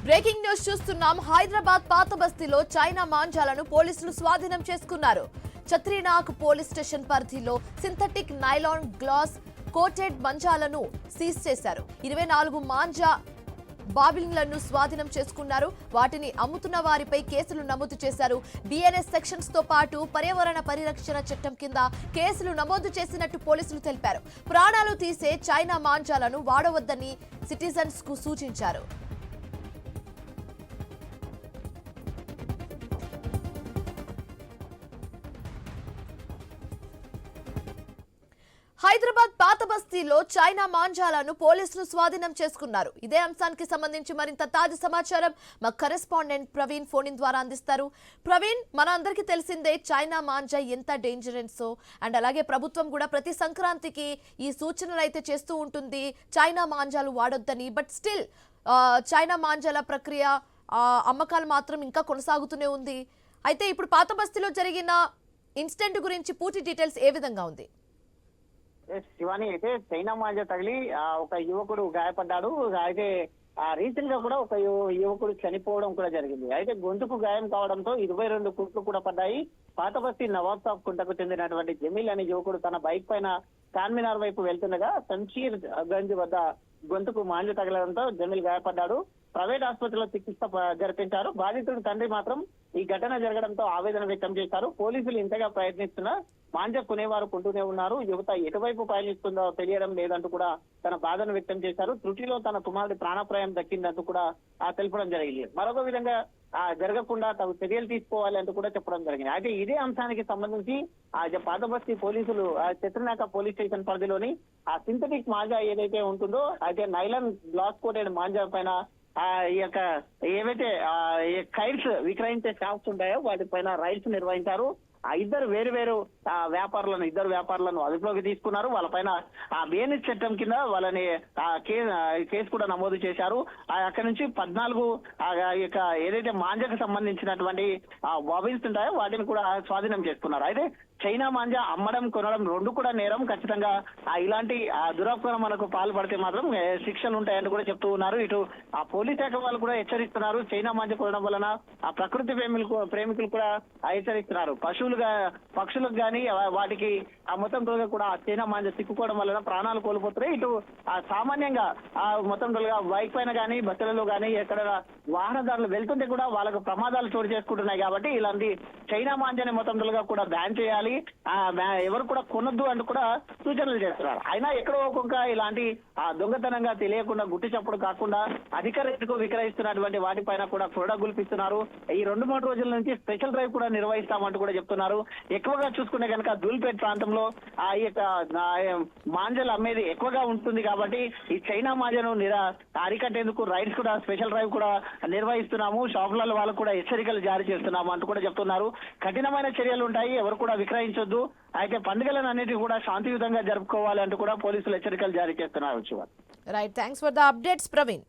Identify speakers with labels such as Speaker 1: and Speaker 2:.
Speaker 1: Breaking news చూస్తున్నాం. హైదరాబాద్ పాత బస్తీలో చైనా మాంజాలను పోలీసులు స్వాధీనం చేసుకున్నారు. ఛత్రీనాగ్ పోలీస్ స్టేషన్ పరిధిలో సింథటిక్ నైలాన్ గ్లాస్ కోటెడ్ మంజాలను సీజ్ చేశారు. 24 మాంజా బాబిన్లను స్వాధీనం చేసుకున్నారు. వాటిని అమ్ముతున్న వారిపై కేసులు నమోదు చేశారు. బిఎన్ఎస్ సెక్షన్స్ తో పాటు పర్యావరణ పరిరక్షణ చట్టం కింద కేసులు నమోదు చేసినట్టు పోలీసులు తెలిపారు. ప్రాణాలు తీసే చైనా మాంజాలను వాడవద్దని సిటిజన్స్ కు సూచించారు. హైదరాబాద్ పాత బస్తీలో చైనా మాంజాలను పోలీసులు స్వాధీనం చేసుకున్నారు. ఇదే అంశానికి సంబంధించి మరింత తాజా సమాచారం మా కరెస్పాండెంట్ ప్రవీణ్ ఫోన్ ద్వారా అందిస్తారు. ప్రవీణ్, మన అందరికీ తెలిసిందే చైనా మాంజా ఎంత డేంజరస్ అండ్ అలాగే ప్రభుత్వం కూడా ప్రతి సంక్రాంతికి ఈ సూచనలు అయితే చేస్తూ ఉంటుంది చైనా మాంజాలు వాడొద్దని. బట్ స్టిల్ చైనా మాంజాల ప్రక్రియ అమ్మకాలు మాత్రం ఇంకా కొనసాగుతూనే ఉంది. అయితే ఇప్పుడు పాత బస్తీలో జరిగిన ఇన్సిడెంట్ గురించి పూర్తి డీటెయిల్స్ ఏ విధంగా ఉంది?
Speaker 2: శివాని, అయితే చైనా మాంజా తగిలి ఒక యువకుడు గాయపడ్డాడు. అయితే రీసెంట్ గా కూడా ఒక యువకుడు చనిపోవడం కూడా జరిగింది. అయితే గొంతుకు గాయం కావడంతో 22 కుట్లు కూడా పడ్డాయి. పాత బస్తీ నవాబ్ సాబ్ కుంటకు చెందినటువంటి జమీల్ అనే యువకుడు తన బైక్ పైన చార్మినార్ వైపు వెళ్తుండగా శంషీర్ గంజ్ వద్ద గొంతుకు మాంజా తగలడంతో జమీల్ గాయపడ్డాడు. ప్రైవేట్ ఆసుపత్రిలో చికిత్స జరిపించారు. బాధితుడి తండ్రి మాత్రం ఈ ఘటన జరగడంతో ఆవేదన వ్యక్తం చేశారు. పోలీసులు ఇంతగా ప్రయత్నిస్తున్నా మాంజా కొనేవారు కొంటూనే ఉన్నారు. యువత ఎటువైపు పయనిస్తుందో తెలియడం లేదంటూ కూడా తన బాధను వ్యక్తం చేశారు. త్రుటిలో తన కుమారుడి ప్రాణాపాయం దక్కిందంటూ కూడా తెలపడం జరిగింది. మరొక విధంగా జరగకుండా తగు చర్యలు తీసుకోవాలి అంటూ కూడా చెప్పడం జరిగింది. అయితే ఇదే అంశానికి సంబంధించి పాత బస్తీ పోలీసులు ఛత్రీనాగ్ పోలీస్ స్టేషన్ పరిధిలోని సింథటిక్ మాంజా ఏదైతే ఉంటుందో అయితే నైలాన్ గ్లాస్ కోటెడ్ మాంజా పైన ఈ యొక్క ఏవైతే కైట్స్ విక్రయించే షాప్స్ ఉంటాయో వాటిపైన రైడ్స్ నిర్వహించారు. ఇద్దరు వ్యాపారులను అదుపులోకి తీసుకున్నారు. వాళ్ళపైన బిఎన్ఎస్ చట్టం కింద వాళ్ళని కేసు కూడా నమోదు చేశారు. అక్కడి నుంచి 14 ఏదైతే మాంజాకు సంబంధించినటువంటి బాబిన్స్ ఉంటాయో వాటిని కూడా స్వాధీనం చేసుకున్నారు. అయితే చైనా మాంజా అమ్మడం కొనడం రెండు కూడా నేరం. ఖచ్చితంగా ఇలాంటి దురాక్రమణకు పాల్పడితే మాత్రం శిక్షలు ఉంటాయని కూడా చెప్తూ ఉన్నారు. ఇటు పోలీస్ శాఖ వాళ్ళు కూడా హెచ్చరిస్తున్నారు. చైనా మాంజా కొనడం వలన ప్రకృతి ప్రేమికులు కూడా హెచ్చరిస్తున్నారు. పక్షులకు కానీ వాటికి మొత్తం రోజుగా కూడా చైనా మాంజా సిక్కుకోవడం వలన ప్రాణాలు కోల్పోతున్నాయి. ఇటు సామాన్యంగా మొత్తం రోజుగా బైక్ పైన కానీ బస్సులలో కానీ ఎక్కడ వాహనదారులు వెళ్తుంటే కూడా వాళ్ళకు ప్రమాదాలు చోటు చేసుకుంటున్నాయి. కాబట్టి ఇలాంటి చైనా మాంజాని మొత్తం రోజుగా కూడా బ్యాన్ చేయాలి, ఎవరు కూడా కొనొద్దు అంటూ కూడా సూచనలు చేస్తున్నారు. అయినా ఎక్కడో ఒక్కొక్క ఇలాంటి దొంగతనంగా తెలియకుండా గుట్టి చప్పుడు కాకుండా అధిక రేటుకు విక్రయిస్తున్నటువంటి వాటిపైన కూడా కొరడా గుల్పిస్తున్నారు. ఈ 2-3 రోజుల నుంచి స్పెషల్ డ్రైవ్ కూడా నిర్వహిస్తామంటూ కూడా చెప్తున్నారు. ఎక్కువగా చూసుకుంటే కనుక ధూల్పేట్ ప్రాంతంలో ఈ యొక్క మాంజాలు అమ్మేది ఎక్కువగా ఉంటుంది. కాబట్టి ఈ చైనా మాంజాను అరికట్టేందుకు రైడ్స్ కూడా స్పెషల్ డ్రైవ్ కూడా నిర్వహిస్తున్నాము, షాపులలో వాళ్ళకు కూడా హెచ్చరికలు జారీ చేస్తున్నాము అంటూ కూడా చెప్తున్నారు. కఠినమైన చర్యలు ఉంటాయి, ఎవరు కూడా విక్రయించొద్దు. అయితే పండుగలను అన్నిటి కూడా శాంతియుతంగా జరుపుకోవాలి అంటూ కూడా పోలీసులు హెచ్చరికలు జారీ చేస్తున్నారు.
Speaker 1: Right, thanks for the updates Praveen.